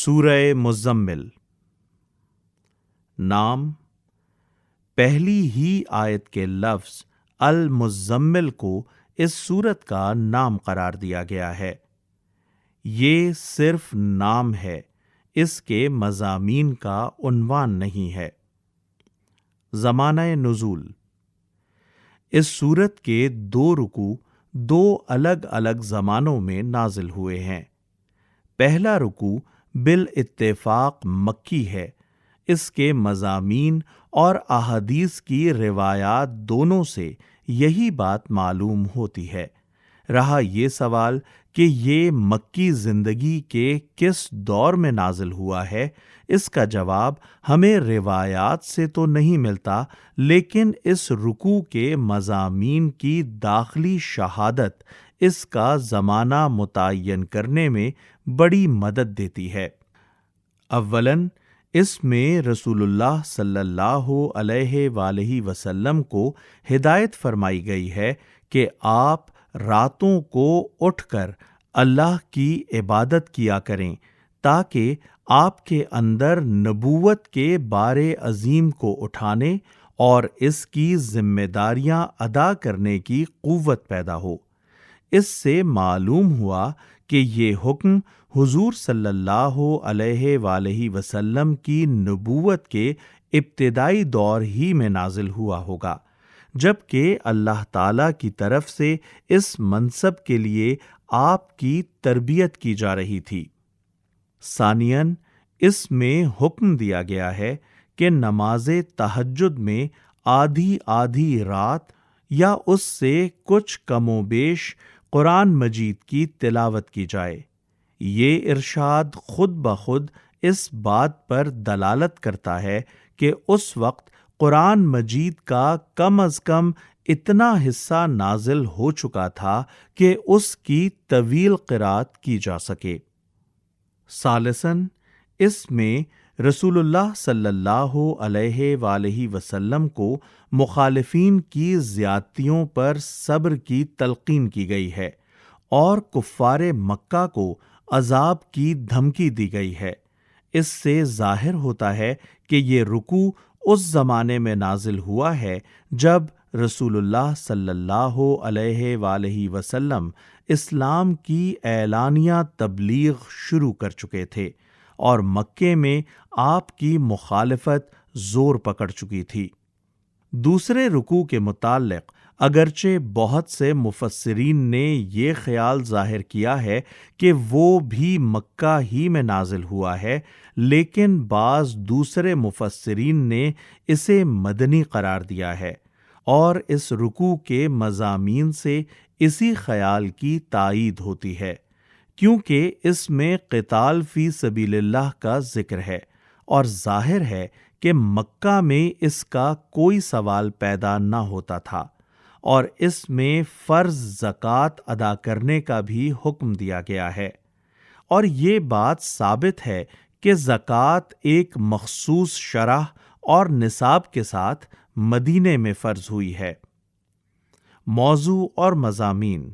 سورہ مزمل۔ نام، پہلی ہی آیت کے لفظ المزمل کو اس سورت کا نام قرار دیا گیا ہے۔ یہ صرف نام ہے، اس کے مضامین کا عنوان نہیں ہے۔ زمانہ نزول، اس سورت کے 2 رکوع 2 الگ الگ زمانوں میں نازل ہوئے ہیں۔ پہلا رکوع بالاتفاق مکی ہے۔ اس کے مضامین اور احادیث کی روایات دونوں سے یہی بات معلوم ہوتی ہے۔ رہا یہ سوال کہ یہ مکی زندگی کے کس دور میں نازل ہوا ہے، اس کا جواب ہمیں روایات سے تو نہیں ملتا، لیکن اس رکوع کے مضامین کی داخلی شہادت اس کا زمانہ متعین کرنے میں بڑی مدد دیتی ہے۔ اولاً اس میں رسول اللہ صلی اللہ علیہ وآلہ وسلم کو ہدایت فرمائی گئی ہے کہ آپ راتوں کو اٹھ کر اللہ کی عبادت کیا کریں، تاکہ آپ کے اندر نبوت کے بار عظیم کو اٹھانے اور اس کی ذمہ داریاں ادا کرنے کی قوت پیدا ہو۔ اس سے معلوم ہوا کہ یہ حکم حضور صلی اللہ علیہ وآلہ وسلم کی نبوت کے ابتدائی دور ہی میں نازل ہوا ہوگا، جبکہ اللہ تعالیٰ کی طرف سے اس منصب کے لیے آپ کی تربیت کی جا رہی تھی۔ ثانیاً اس میں حکم دیا گیا ہے کہ نماز تہجد میں آدھی آدھی رات یا اس سے کچھ کم و بیش قرآن مجید کی تلاوت کی جائے۔ یہ ارشاد خود بخود اس بات پر دلالت کرتا ہے کہ اس وقت قرآن مجید کا کم از کم اتنا حصہ نازل ہو چکا تھا کہ اس کی طویل قرأت کی جا سکے۔ ثالثاً اس میں رسول اللہ صلی اللہ علیہ وآلہ وسلم کو مخالفین کی زیادتیوں پر صبر کی تلقین کی گئی ہے اور کفار مکہ کو عذاب کی دھمکی دی گئی ہے۔ اس سے ظاہر ہوتا ہے کہ یہ رکوع اس زمانے میں نازل ہوا ہے جب رسول اللہ صلی اللہ علیہ وآلہ وسلم اسلام کی اعلانیہ تبلیغ شروع کر چکے تھے اور مکے میں آپ کی مخالفت زور پکڑ چکی تھی۔ دوسرے رکوع کے متعلق اگرچہ بہت سے مفسرین نے یہ خیال ظاہر کیا ہے کہ وہ بھی مکہ ہی میں نازل ہوا ہے، لیکن بعض دوسرے مفسرین نے اسے مدنی قرار دیا ہے، اور اس رکوع کے مضامین سے اسی خیال کی تائید ہوتی ہے، کیونکہ اس میں قتال فی سبیل اللہ کا ذکر ہے، اور ظاہر ہے کہ مکہ میں اس کا کوئی سوال پیدا نہ ہوتا تھا، اور اس میں فرض زکوٰۃ ادا کرنے کا بھی حکم دیا گیا ہے، اور یہ بات ثابت ہے کہ زکوٰۃ ایک مخصوص شرح اور نصاب کے ساتھ مدینے میں فرض ہوئی ہے۔ موضوع اور مضامین،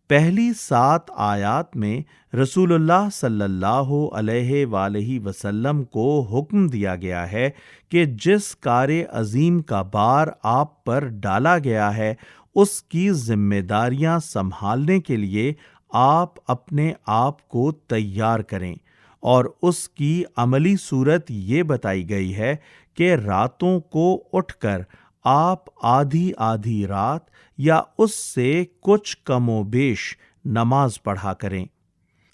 پہلی 7 آیات میں رسول اللہ صلی اللہ علیہ وآلہ وسلم کو حکم دیا گیا ہے کہ جس کار عظیم کا بار آپ پر ڈالا گیا ہے، اس کی ذمہ داریاں سنبھالنے کے لیے آپ اپنے آپ کو تیار کریں، اور اس کی عملی صورت یہ بتائی گئی ہے کہ راتوں کو اٹھ کر آپ آدھی آدھی رات یا اس سے کچھ کم و بیش نماز پڑھا کریں۔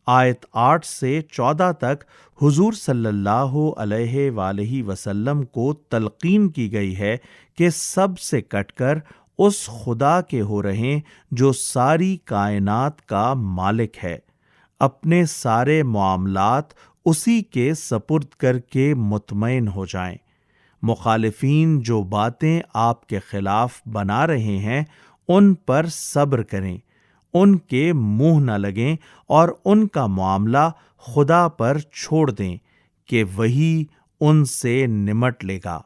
آیت 8 سے 14 تک حضور صلی اللہ علیہ وآلہ وسلم کو تلقین کی گئی ہے کہ سب سے کٹ کر اس خدا کے ہو رہیں جو ساری کائنات کا مالک ہے، اپنے سارے معاملات اسی کے سپرد کر کے مطمئن ہو جائیں۔ مخالفین جو باتیں آپ کے خلاف بنا رہے ہیں، ان پر صبر کریں، ان کے منہ نہ لگیں اور ان کا معاملہ خدا پر چھوڑ دیں کہ وہی ان سے نمٹ لے گا۔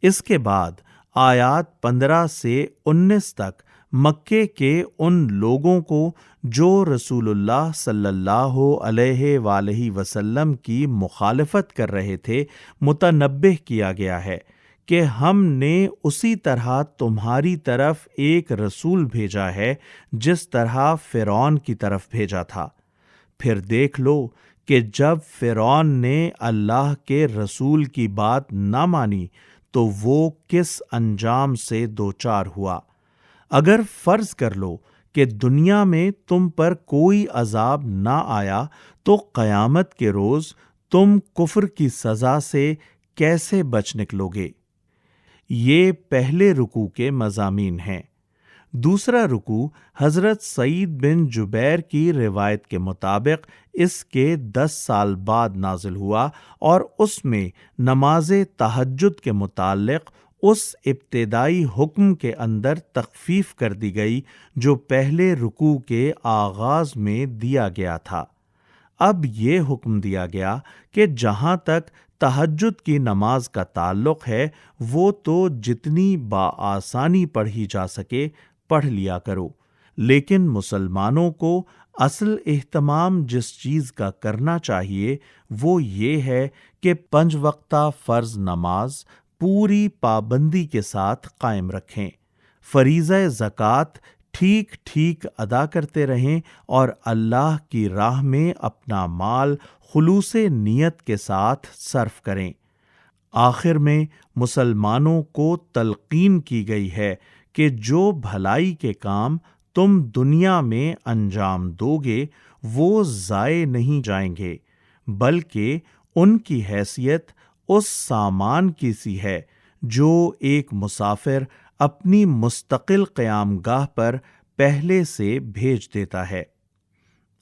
اس کے بعد آیات 15 سے 19 تک مکے کے ان لوگوں کو جو رسول اللہ صلی اللہ علیہ وآلہ وسلم کی مخالفت کر رہے تھے متنبہ کیا گیا ہے کہ ہم نے اسی طرح تمہاری طرف ایک رسول بھیجا ہے جس طرح فرعون کی طرف بھیجا تھا۔ پھر دیکھ لو کہ جب فرعون نے اللہ کے رسول کی بات نہ مانی تو وہ کس انجام سے دوچار ہوا۔ اگر فرض کر لو کہ دنیا میں تم پر کوئی عذاب نہ آیا تو قیامت کے روز تم کفر کی سزا سے کیسے بچ نکلو گے؟ یہ پہلے رکوع کے مضامین ہیں۔ دوسرا رکوع حضرت سعید بن جبیر کی روایت کے مطابق اس کے 10 سال بعد نازل ہوا اور اس میں نماز تہجد کے متعلق اس ابتدائی حکم کے اندر تخفیف کر دی گئی جو پہلے رکوع کے آغاز میں دیا گیا تھا۔ اب یہ حکم دیا گیا کہ جہاں تک تہجد کی نماز کا تعلق ہے وہ تو جتنی بآسانی پڑھی جا سکے پڑھ لیا کرو، لیکن مسلمانوں کو اصل اہتمام جس چیز کا کرنا چاہیے وہ یہ ہے کہ 5 وقتہ فرض نماز پوری پابندی کے ساتھ قائم رکھیں، فریضہ زکوٰۃ ٹھیک ٹھیک ادا کرتے رہیں اور اللہ کی راہ میں اپنا مال خلوص نیت کے ساتھ صرف کریں۔ آخر میں مسلمانوں کو تلقین کی گئی ہے کہ جو بھلائی کے کام تم دنیا میں انجام دو گے وہ ضائع نہیں جائیں گے، بلکہ ان کی حیثیت اس سامان کی سی ہے جو ایک مسافر اپنی مستقل قیام گاہ پر پہلے سے بھیج دیتا ہے۔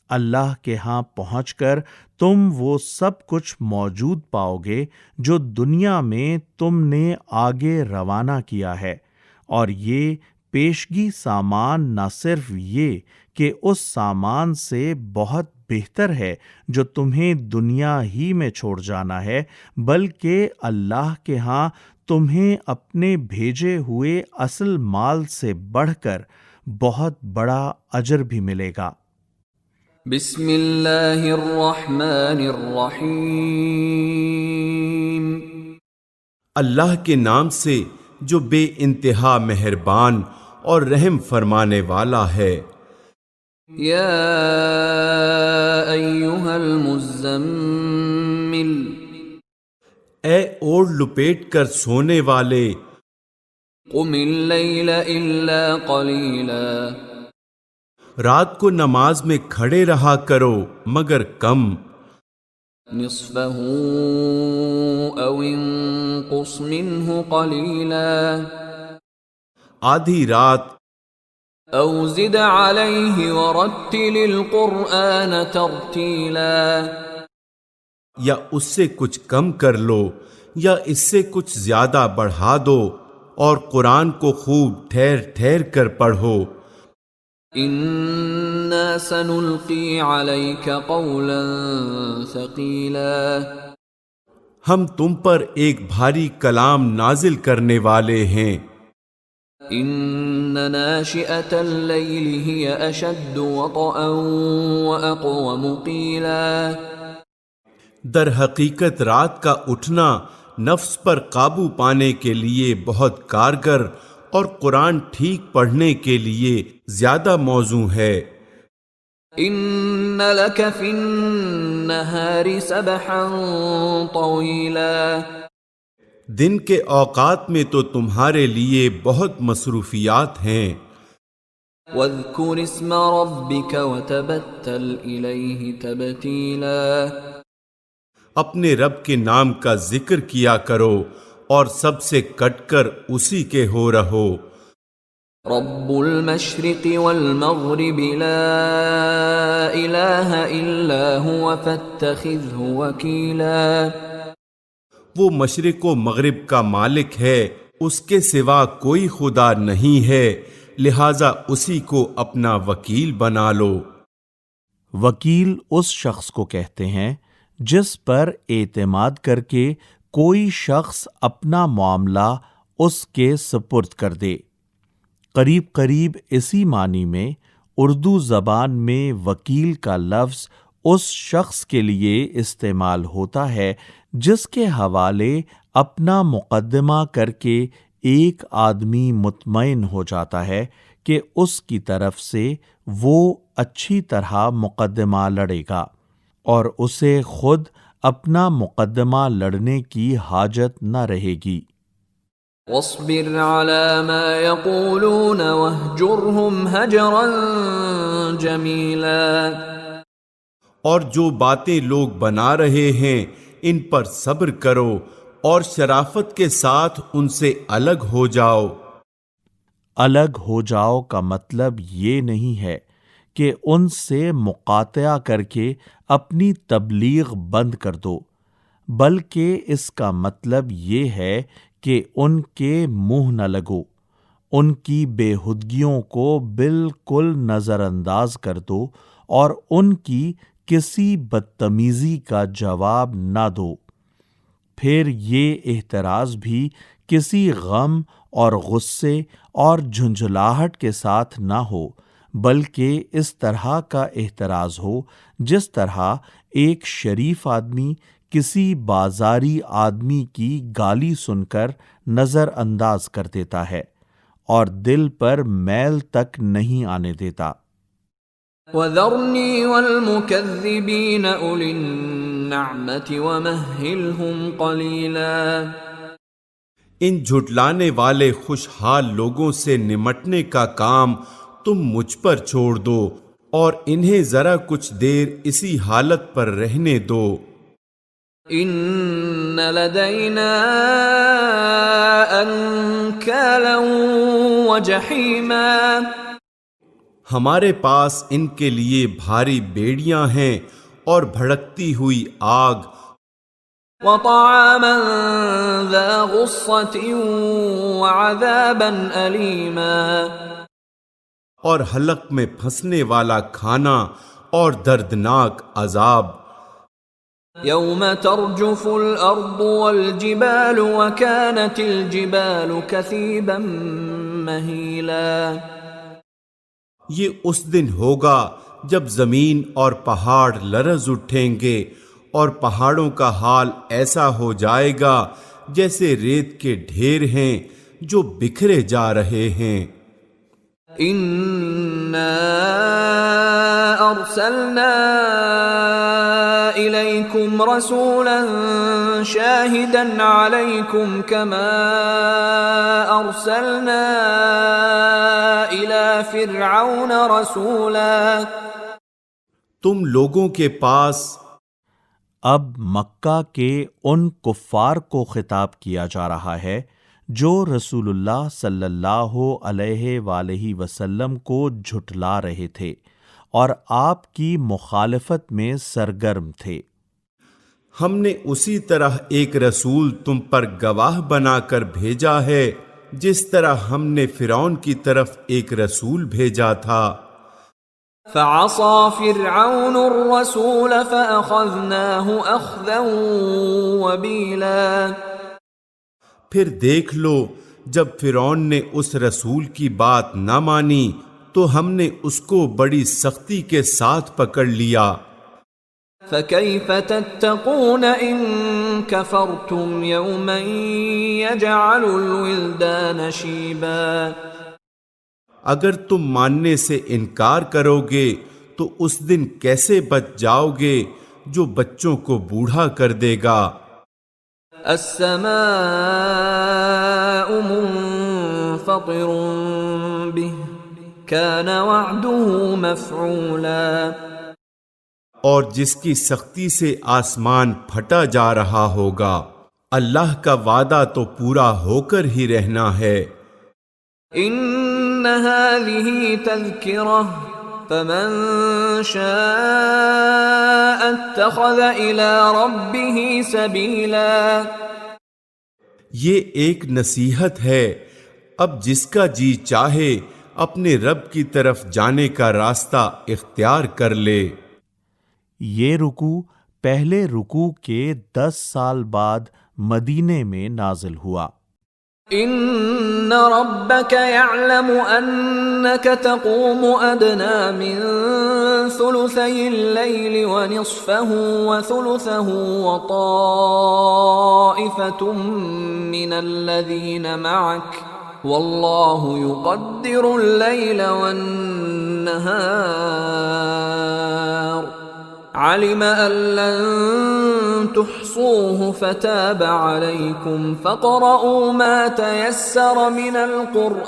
اللہ کے ہاں پہنچ کر تم وہ سب کچھ موجود پاؤ گے جو دنیا میں تم نے آگے روانہ کیا ہے، اور یہ پیشگی سامان نہ صرف یہ کہ اس سامان سے بہت بہتر ہے جو تمہیں دنیا ہی میں چھوڑ جانا ہے، بلکہ اللہ کے ہاں تمہیں اپنے بھیجے ہوئے اصل مال سے بڑھ کر بہت بڑا اجر بھی ملے گا۔ بسم اللہ الرحمن الرحیم۔ اللہ کے نام سے جو بے انتہا مہربان اور رحم فرمانے والا ہے۔ یا ایہا المزمل، اے اوڑھ لپیٹ کر سونے والے، قم اللیل الا قلیلا، رات کو نماز میں کھڑے رہا کرو مگر کم، نصفہ او انقص منہ قلیلا، آدھی رات او زد علیہ ورتل القرآن ترتیلا، یا اس سے کچھ کم کر لو یا اس سے کچھ زیادہ بڑھا دو اور قرآن کو خوب ٹھہر ٹھہر کر پڑھو۔ انا سنلقی علیک قولا ثقیلا، ہم تم پر ایک بھاری کلام نازل کرنے والے ہیں۔ ان ناشئۃ اللیل ہی اشد وطئا واقوم قیلا، در حقیقت رات کا اٹھنا نفس پر قابو پانے کے لیے بہت کارگر اور قرآن ٹھیک پڑھنے کے لیے زیادہ موزوں ہے۔ ان لک فی النہار سبحا طویلا، دن کے اوقات میں تو تمہارے لیے بہت مصروفیات ہیں۔ واذکر اسم ربک وتبتل الیہ تبتیلا، اپنے رب کے نام کا ذکر کیا کرو اور سب سے کٹ کر اسی کے ہو رہو۔ رب المشرق والمغرب لا الہ الا هو فاتخذہ وکیلا، وہ مشرق و مغرب کا مالک ہے، اس کے سوا کوئی خدا نہیں ہے، لہذا اسی کو اپنا وکیل بنا لو۔ وکیل اس شخص کو کہتے ہیں جس پر اعتماد کر کے کوئی شخص اپنا معاملہ اس کے سپرد کر دے۔ قریب قریب اسی معنی میں اردو زبان میں وکیل کا لفظ اس شخص کے لیے استعمال ہوتا ہے جس کے حوالے اپنا مقدمہ کر کے ایک آدمی مطمئن ہو جاتا ہے کہ اس کی طرف سے وہ اچھی طرح مقدمہ لڑے گا اور اسے خود اپنا مقدمہ لڑنے کی حاجت نہ رہے گی۔ واصبر على ما يقولون واهجرهم هجرا جميلا۔ اور جو باتیں لوگ بنا رہے ہیں ان پر صبر کرو اور شرافت کے ساتھ ان سے الگ ہو جاؤ۔ الگ ہو جاؤ کا مطلب یہ نہیں ہے کہ ان سے مقاطعہ کر کے اپنی تبلیغ بند کر دو، بلکہ اس کا مطلب یہ ہے کہ ان کے منہ نہ لگو، ان کی بے ہدگیوں کو بالکل نظر انداز کر دو اور ان کی کسی بدتمیزی کا جواب نہ دو۔ پھر یہ احتراز بھی کسی غم اور غصے اور جھنجھلاہٹ کے ساتھ نہ ہو، بلکہ اس طرح کا احتراز ہو جس طرح ایک شریف آدمی کسی بازاری آدمی کی گالی سن کر نظر انداز کر دیتا ہے اور دل پر میل تک نہیں آنے دیتا۔ وَذَرْنِي وَالْمُكَذِّبِينَ أُولِي النَّعْمَةِ وَمَهِّلْهُمْ قَلِيلًا۔ ان جھٹلانے والے خوشحال لوگوں سے نمٹنے کا کام تم مجھ پر چھوڑ دو اور انہیں ذرا کچھ دیر اسی حالت پر رہنے دو۔ إِنَّ لَدَيْنَا أَنكَالًا وَجَحِيمًا۔ ہمارے پاس ان کے لیے بھاری بیڑیاں ہیں اور بھڑکتی ہوئی آگ، وَطَعَامًا ذَا غُصَّةٍ وَعَذَابًا أَلِيمًا۔ اور حلق میں پھنسنے والا کھانا اور دردناک عذاب۔ يَوْمَ تَرْجُفُ الْأَرْضُ وَالْجِبَالُ وَكَانَتِ الْجِبَالُ كَثِيبًا مَهِيلًا۔ یہ اس دن ہوگا جب زمین اور پہاڑ لرز اٹھیں گے اور پہاڑوں کا حال ایسا ہو جائے گا جیسے ریت کے ڈھیر ہیں جو بکھرے جا رہے ہیں۔ إِنَّا أَرْسَلْنَا إِلَيْكُمْ رَسُولًا شَاهِدًا عَلَيْكُمْ كَمَا أَرْسَلْنَا إِلَى فِرْعَوْنَ رَسُولًا۔ تم لوگوں کے پاس اب مکہ کے ان کفار کو خطاب کیا جا رہا ہے جو رسول اللہ صلی اللہ علیہ وآلہ وسلم کو جھٹلا رہے تھے اور آپ کی مخالفت میں سرگرم تھے۔ ہم نے اسی طرح ایک رسول تم پر گواہ بنا کر بھیجا ہے جس طرح ہم نے فرعون کی طرف ایک رسول بھیجا تھا۔ فَعَصَى فِرْعَوْنُ الرَّسُولَ فَأَخَذْنَاهُ أَخْذًا وَبِيلًا۔ پھر دیکھ لو جب فرعون نے اس رسول کی بات نہ مانی تو ہم نے اس کو بڑی سختی کے ساتھ پکڑ لیا۔ فَكَيْفَ تَتَّقُونَ إِن كَفَرْتُمْ يَوْمًا يَجْعَلُ الْوِلْدَانَ شِيبًا۔ اگر تم ماننے سے انکار کرو گے تو اس دن کیسے بچ جاؤ گے جو بچوں کو بوڑھا کر دے گا۔ السماء منفطر به كان وعده مفعولا۔ اور جس کی سختی سے آسمان پھٹا جا رہا ہوگا، اللہ کا وعدہ تو پورا ہو کر ہی رہنا ہے۔ ان هذه تذکرہ فمن شاء اتخذ الى ربه سبیلا۔ یہ ایک نصیحت ہے، اب جس کا جی چاہے اپنے رب کی طرف جانے کا راستہ اختیار کر لے۔ یہ رکوع پہلے رکوع کے 10 سال بعد مدینے میں نازل ہوا۔ ان ربك يعلم انك تقوم ادنى من ثلثي الليل ونصفه وثلثه وطائفة من الذين معك والله يقدر الليل والنهار علم أن لن تحصوه فتاب عليكم فاقرؤوا ما تيسر من القرآن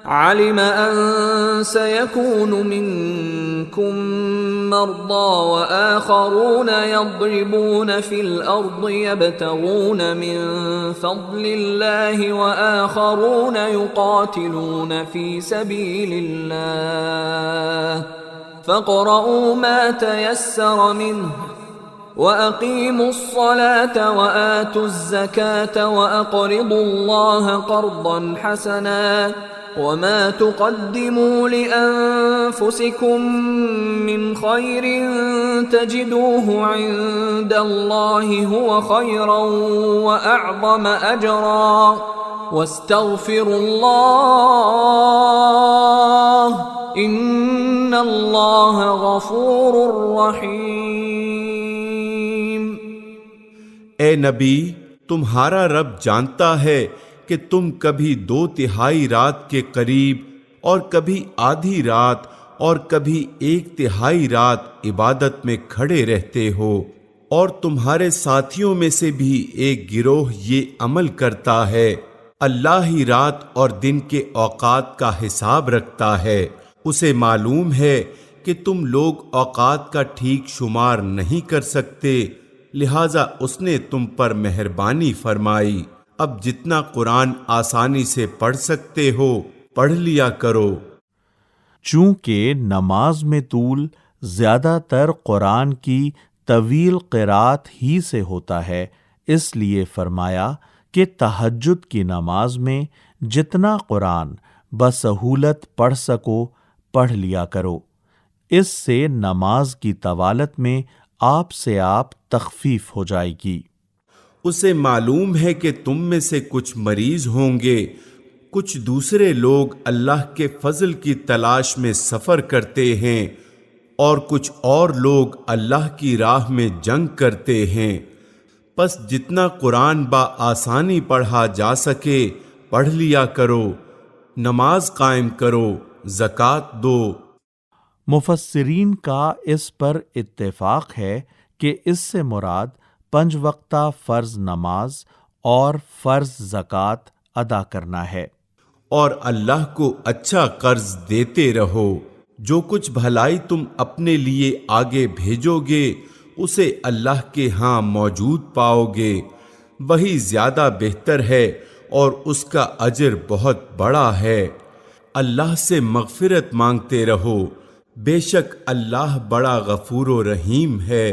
علم أن سيكون منكم مرضى وآخرون يضربون في الأرض يبتغون من فضل الله وآخرون يقاتلون في سبيل الله فاقرؤوا ما تيسر منه وأقيموا الصلاة وآتوا الزكاة وأقرضوا الله قرضا حسنا وما تقدموا لأنفسكم من خير تجدوه عند الله هو خيرا وأعظم أجرا واستغفروا الله إن الله غفور رحيم۔ اے نبی، تمہارا رب جانتا ہے کہ تم کبھی 2/3 رات کے قریب اور کبھی آدھی رات اور کبھی 1/3 رات عبادت میں کھڑے رہتے ہو، اور تمہارے ساتھیوں میں سے بھی ایک گروہ یہ عمل کرتا ہے۔ اللہ ہی رات اور دن کے اوقات کا حساب رکھتا ہے، اسے معلوم ہے کہ تم لوگ اوقات کا ٹھیک شمار نہیں کر سکتے، لہذا اس نے تم پر مہربانی فرمائی۔ اب جتنا قرآن آسانی سے پڑھ سکتے ہو پڑھ لیا کرو۔ چونکہ نماز میں طول زیادہ تر قرآن کی طویل قرات ہی سے ہوتا ہے، اس لیے فرمایا کہ تہجد کی نماز میں جتنا قرآن بسہولت پڑھ سکو پڑھ لیا کرو، اس سے نماز کی طوالت میں آپ سے آپ تخفیف ہو جائے گی۔ اسے معلوم ہے کہ تم میں سے کچھ مریض ہوں گے، کچھ دوسرے لوگ اللہ کے فضل کی تلاش میں سفر کرتے ہیں، اور کچھ اور لوگ اللہ کی راہ میں جنگ کرتے ہیں، پس جتنا قرآن بآسانی پڑھا جا سکے پڑھ لیا کرو، نماز قائم کرو، زکوٰۃ دو۔ مفسرین کا اس پر اتفاق ہے کہ اس سے مراد 5 وقتہ فرض نماز اور فرض زکوٰۃ ادا کرنا ہے۔ اور اللہ کو اچھا قرض دیتے رہو، جو کچھ بھلائی تم اپنے لیے آگے بھیجو گے اسے اللہ کے ہاں موجود پاؤ گے، وہی زیادہ بہتر ہے اور اس کا اجر بہت بڑا ہے۔ اللہ سے مغفرت مانگتے رہو، بے شک اللہ بڑا غفور و رحیم ہے۔